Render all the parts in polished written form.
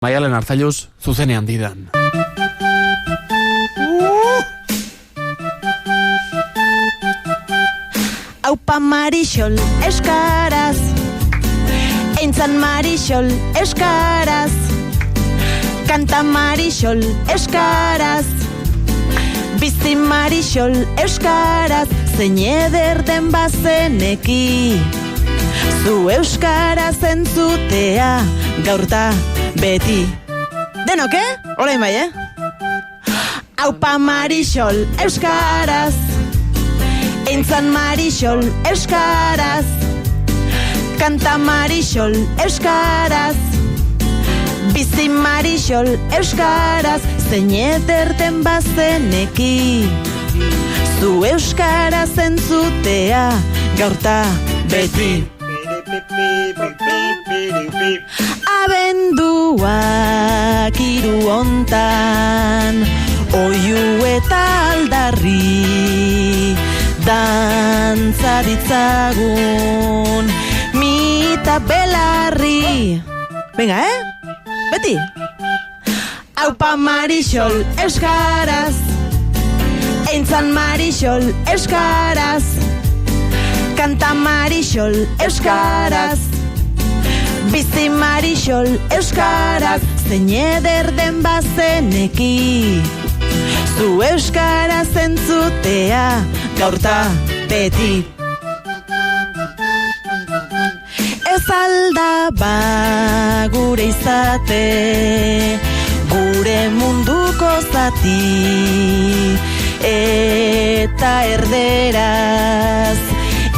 Maialen Arzailuz, zuzenean didan. Aupa Marixol, euskaraz. Eintzan Marixol, euskaraz. Kanta Marixol, euskaraz. Bizi Marixol, euskaraz. Zein eder den bazeneki. Zu euskaraz entzutea, gaurta beti. Denok, Orain bai, Aupa Marixol, euskaraz. Eintzan Marixol, euskaraz. Kanta Marixol, euskaraz. Bizi Marixol, euskaraz. Zein eder den bazeneki. Zu euskaraz entzutea, gaurta beti. Abenduak hiru hontan, oihu eta aldarri, dantza ditzagun, mita belarri. Venga, Beti. Aupa Marixol, euskaraz. Eintzan Marixol, euskaraz. Kanta Marixol, euskaraz. Bizi Marixol, euskaraz. Zein eder den bazeneki. Zu euskaraz entzutea, gaurta beti. Ez aldaba gure izate, gure munduko zati, eta erderaz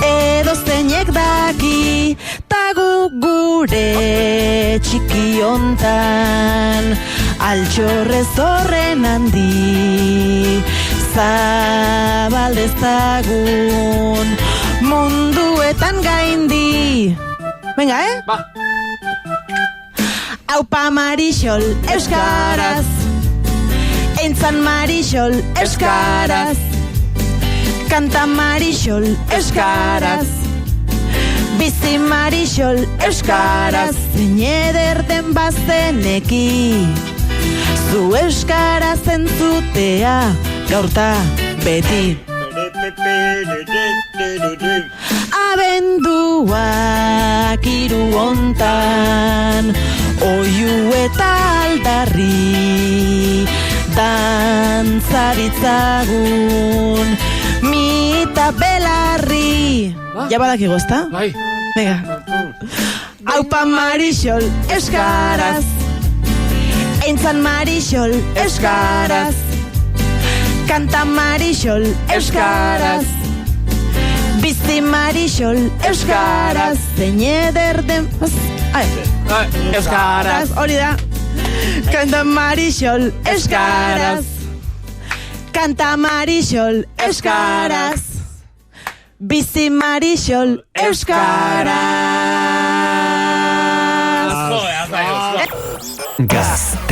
edo zeinek daki, tagu gure txiki hontan, altxorrez horren handi, zabaldezagun munduetan gaindi. Venga, Ba. Aupa Marixol, euskaraz. Eintzan Marixol, euskaraz. Kanta Marixol, euskaraz. Bizi Marixol, euskaraz. Zein eder den bazeneki. Zu euskaraz entzutea, gaurta beti. Abenduak hiru hontan, oihu eta aldarri, dantza ditzagun, mita belarri. Ja badakigu, ezta? Bai. Venga. Aupa Marixol, euskaraz. Eintzan Marixol, euskaraz. Kanta Marixol, euskaraz. Bizi Marixol, euskaraz. Zein eder den... Euskaraz. Hori da. Kanta Marixol, euskaraz. Kanta Marixol, euskaraz. Bizi Marixol, euskaraz. Gazte